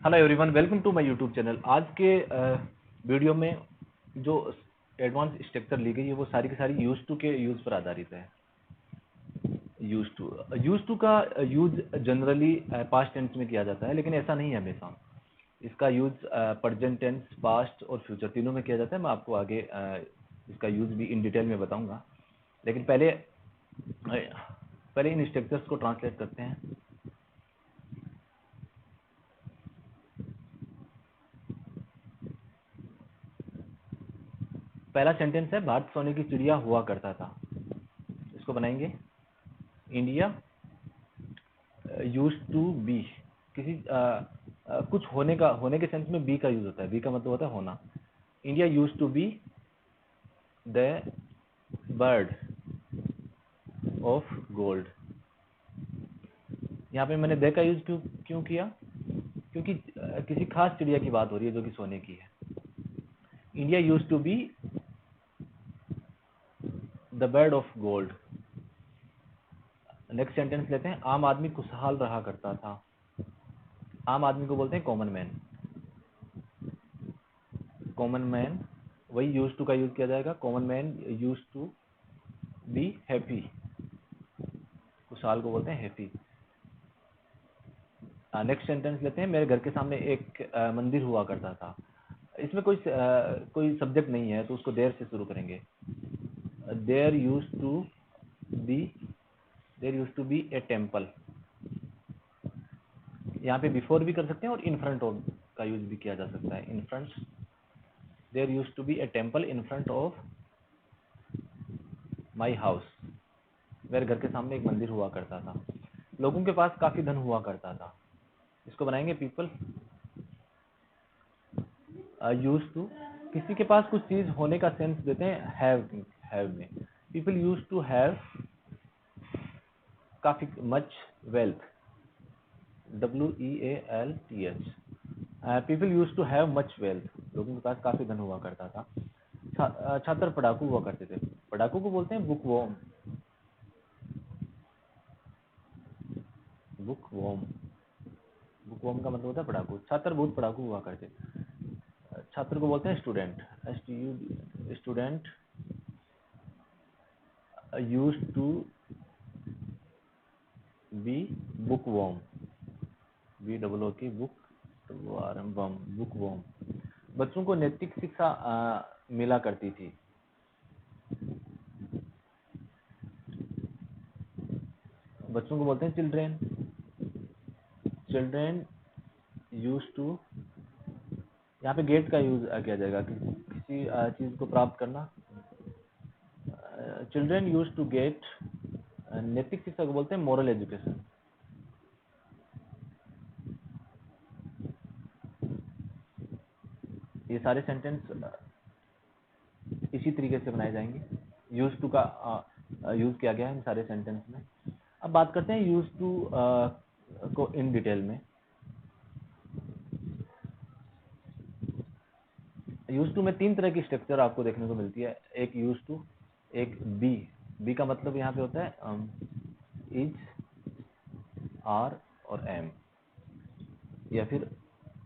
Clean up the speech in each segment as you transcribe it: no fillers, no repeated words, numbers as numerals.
Hello everyone, welcome to my YouTube channel. आज के video में जो एडवांस स्ट्रक्चर ली गई है वो सारी की सारी यूज टू के यूज पर आधारित है। यूज टू का यूज जनरली पास्ट टेंस में किया जाता है, लेकिन ऐसा नहीं है हमेशा। इसका यूज प्रेजेंट टेंस, पास्ट और फ्यूचर तीनों में किया जाता है। मैं आपको आगे इसका यूज भी इन डिटेल में बताऊंगा, लेकिन पहले इन स्ट्रक्चर्स को ट्रांसलेट करते हैं। पहला सेंटेंस है, भारत सोने की चिड़िया हुआ करता था। इसको बनाएंगे, इंडिया यूज टू बी। किसी कुछ होने के सेंस में बी का यूज होता है। बी का मतलब होता है होना। India use to be the bird of gold. यहाँ पे मैंने द का यूज क्यों किया? क्योंकि किसी खास चिड़िया की बात हो रही है जो कि सोने की है। India use to be the bird of gold. Next sentence लेते हैं, आम आदमी खुशहाल रहा करता था। आम आदमी को बोलते हैं कॉमन मैन। कॉमन मैन, वही यूज टू का यूज किया जाएगा। Common man use to be happy. खुशहाल को बोलते हैं हैप्पी। नेक्स्ट सेंटेंस लेते हैं, मेरे घर के सामने एक मंदिर हुआ करता था। इसमें कोई सब्जेक्ट नहीं है, तो उसको देर से शुरू करेंगे। There use to be a temple. यहाँ पे बिफोर भी कर सकते हैं और इन फ्रंट ऑफ का यूज भी किया जा सकता है। In front, there use to be a temple in front of my house. मेरे घर के सामने एक मंदिर हुआ करता था। लोगों के पास काफी धन हुआ करता था। इसको बनाएंगे, पीपल यूज टू। किसी के पास कुछ चीज होने का सेंस देते हैं हैव में। पीपल यूज टू हैव काफी much wealth. WEALTH। People use to have much wealth. लोगों के पास काफी धन हुआ करता था। छात्र पढ़ाकू हुआ करते थे। पढ़ाकू को बोलते हैं बुकवॉर्म। बुकवॉर्म बुकवॉर्म का मतलब होता है पढ़ाकू। छात्र बहुत पढ़ाकू हुआ करते थे। छात्र को बोलते हैं student. Student use to be bookworm. BOO की बुकवॉर्म। बच्चों को नैतिक शिक्षा मिला करती थी। बच्चों को बोलते हैं चिल्ड्रेन। चिल्ड्रेन यूज टू, यहाँ पे गेट का यूज किया जाएगा, किसी चीज को प्राप्त करना। चिल्ड्रेन यूज टू गेट, नैतिक शिक्षा को बोलते हैं मोरल एजुकेशन। ये सारे सेंटेंस इसी तरीके से बनाए जाएंगे। यूज टू का यूज किया गया है इन सारे सेंटेंस में। अब बात करते हैं यूज टू को इन डिटेल में। यूज टू में तीन तरह की स्ट्रक्चर आपको देखने को मिलती है। एक यूज टू, एक बी का मतलब यहाँ पे होता है इज, आर और एम, या फिर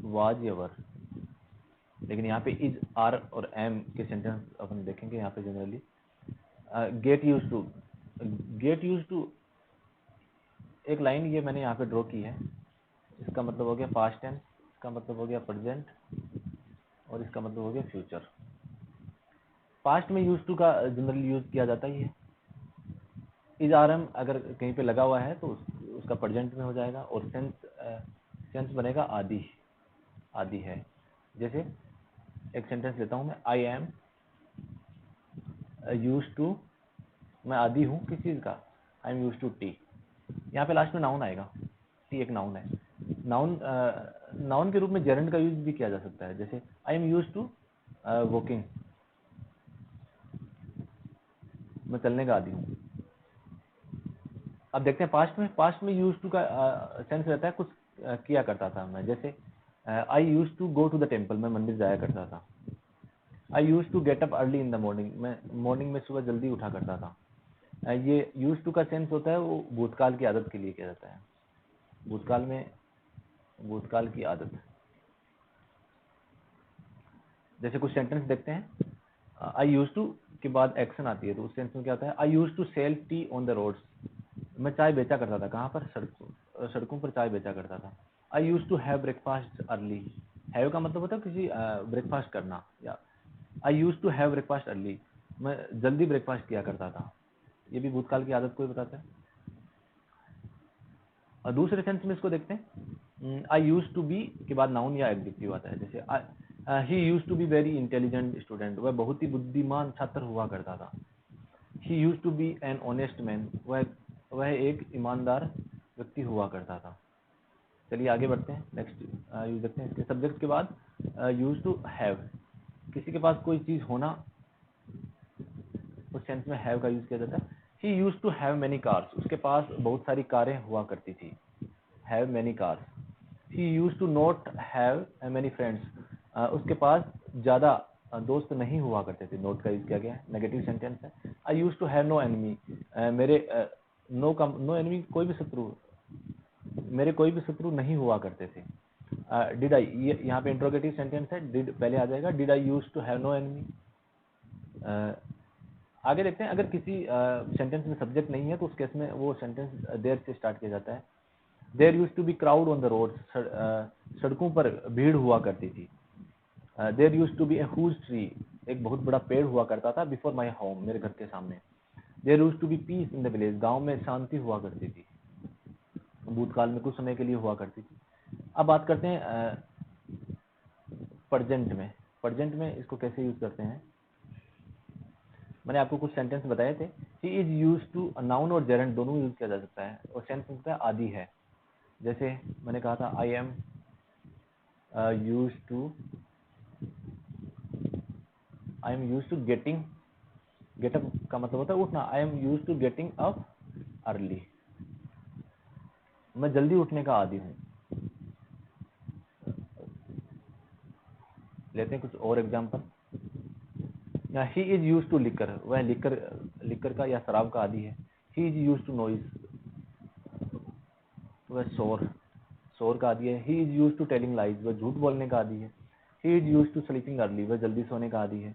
वाज या वर। लेकिन यहाँ पे इज, आर और एम के सेंटेंस अपन देखेंगे यहाँ पे जनरली। गेट यूज टू एक लाइन ये मैंने यहाँ पे ड्रॉ की है। इसका मतलब हो गया पास्ट टेंस, इसका मतलब हो गया प्रेजेंट, और इसका मतलब हो गया फ्यूचर। पास्ट में यूज टू का जनरली यूज किया जाता ही है। इज, आर, एम अगर कहीं पे लगा हुआ है तो उसका प्रेजेंट में हो जाएगा, और सेंस बनेगा आदि है। जैसे एक सेंटेंस लेता हूं मैं, आई एम यूज टू, मैं आदि हूँ किस चीज का? I am use to tea. यहाँ पे लास्ट में नाउन आएगा। टी एक नाउन है। नाउन के रूप में जेरेंड का यूज भी किया जा सकता है। जैसे I am use to walking, मैं चलने का आदी हूँ। अब देखते हैं पास्ट में यूज टू का सेंस रहता है कुछ किया करता था मैं। जैसे I use to go to the temple, मैं मंदिर जाया करता था। I use to get up early in the morning, मैं मॉर्निंग में सुबह जल्दी उठा करता था। ये यूज टू का सेंस होता है वो भूतकाल की आदत के लिए किया जाता है। भूतकाल की आदत। जैसे कुछ सेंटेंस देखते हैं, आई यूज टू के बाद एक्शन आती है, तो उस सेंस में क्या होता है, I use to sell tea on the roads, मैं चाय बेचा करता था, कहाँ पर, सड़कों पर चाय बेचा करता था। I use to have breakfast early, have का मतलब होता है किसी ब्रेकफास्ट करना, या I use to have breakfast early, मैं जल्दी ब्रेकफास्ट किया करता था, ये भी भूतकाल की आदत को ही बताता है। और दूसरे सेंस में इसको देखते हैं, आई यूज टू बी के बाद नाउन या एडजेक्टिव आता है, जैसे he used to be very intelligent student, वह बहुत ही बुद्धिमान छात्र हुआ करता था। He used to be an honest man, वह एक ईमानदार व्यक्ति हुआ करता था। चलिए आगे बढ़ते हैं, नेक्स्ट यूज देखते हैं। इसके सब्जेक्ट के बाद यूज टू हैव, किसी के पास कोई चीज होना, उस सेंस में हैव का यूज किया जाता है। He used to have many cars, उसके पास बहुत सारी कारें हुआ करती थी, have many cars. He used to not have many friends, उसके पास ज्यादा दोस्त नहीं हुआ करते थे, नोट का यूज किया गया है, नेगेटिव सेंटेंस है। I use to have no enemy, मेरे नो एनिमी कोई भी शत्रु, मेरे कोई भी शत्रु नहीं हुआ करते थे। डिड आई, यहाँ पे इंट्रोगेटिव सेंटेंस है, डिड पहले आ जाएगा, did I use to have no enemy. आगे देखते हैं, अगर किसी सेंटेंस में सब्जेक्ट नहीं है तो उस केस में वो सेंटेंस देयर से स्टार्ट किया जाता है। There use to be crowd on the road, सड़कों पर भीड़ हुआ करती थी। There use to be a huge tree, एक बहुत बड़ा पेड़ हुआ करता था, बिफोर माई होम, मेरे घर के सामने। There use to be peace in the village, गांव में शांति हुआ करती थी, भूतकाल में कुछ समय के लिए हुआ करती थी। अब बात करते हैं प्रेजेंट में। प्रेजेंट में इसको कैसे यूज करते हैं, मैंने आपको कुछ सेंटेंस बताए थे। He is use to, noun और जेरेंट दोनों यूज किया जा सकता है, और सेंटेंस होता है आदि है, जैसे मैंने कहा था I am use to getting, get up का मतलब होता है उठना, I am use to getting up early, मैं जल्दी उठने का आदी हूँ। लेते हैं कुछ और example. He is use to liquor, वह लिकर का या शराब का आदी है। He is use to noise, वह शोर का आदी है। He is use to telling lies, वह झूठ बोलने का आदी है। He is use to sleeping early, वह जल्दी सोने का आदी है।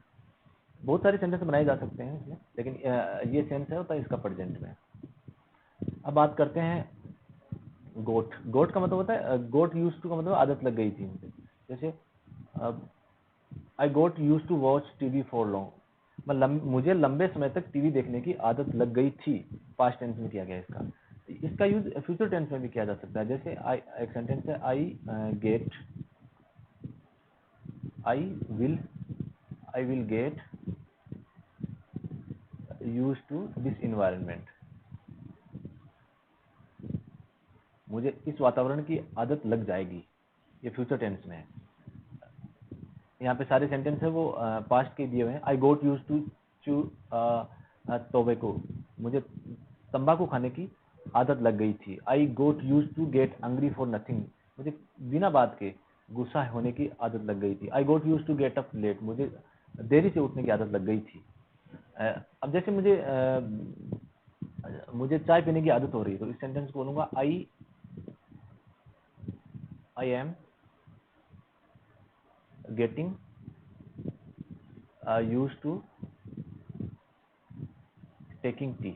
बहुत सारे सेंटेंस बनाए जा सकते हैं इसमें, लेकिन ये सेंस है होता है इसका प्रेजेंट में। अब बात करते हैं गोट। गोट का मतलब होता है, गोट यूज टू का मतलब आदत लग गई थी मुझे, जैसे I got used to watch TV for long, मुझे लंबे समय तक टीवी देखने की आदत लग गई थी, पास्ट टेंस में किया गया इसका। इसका यूज फ्यूचर टेंस में भी किया जा सकता है, जैसे आई, एक सेंटेंस है, I will get use to this environment, मुझे इस वातावरण की आदत लग जाएगी, ये फ्यूचर टेंस में है। यहाँ पे सारे सेंटेंस है वो पास्ट के दिए हुए हैं। I got used to chew tobacco, मुझे तंबाकू खाने की आदत लग गई थी। I got used to get angry for nothing, मुझे बिना बात के गुस्सा होने की आदत लग गई थी। I got used to get up late, मुझे देरी से उठने की आदत लग गई थी। अब जैसे मुझे चाय पीने की आदत हो रही है, तो इस सेंटेंस को बोलूंगा I am getting use to taking tea,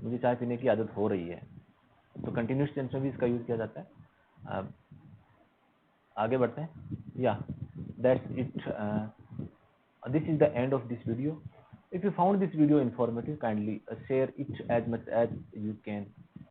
मुझे चाय पीने की आदत हो रही है, तो कंटिन्यूस टेंस में भी इसका यूज किया जाता है। आगे बढ़ते हैं, या that's it, this is the end of this video. If you found this video informative, kindly share it as much as you can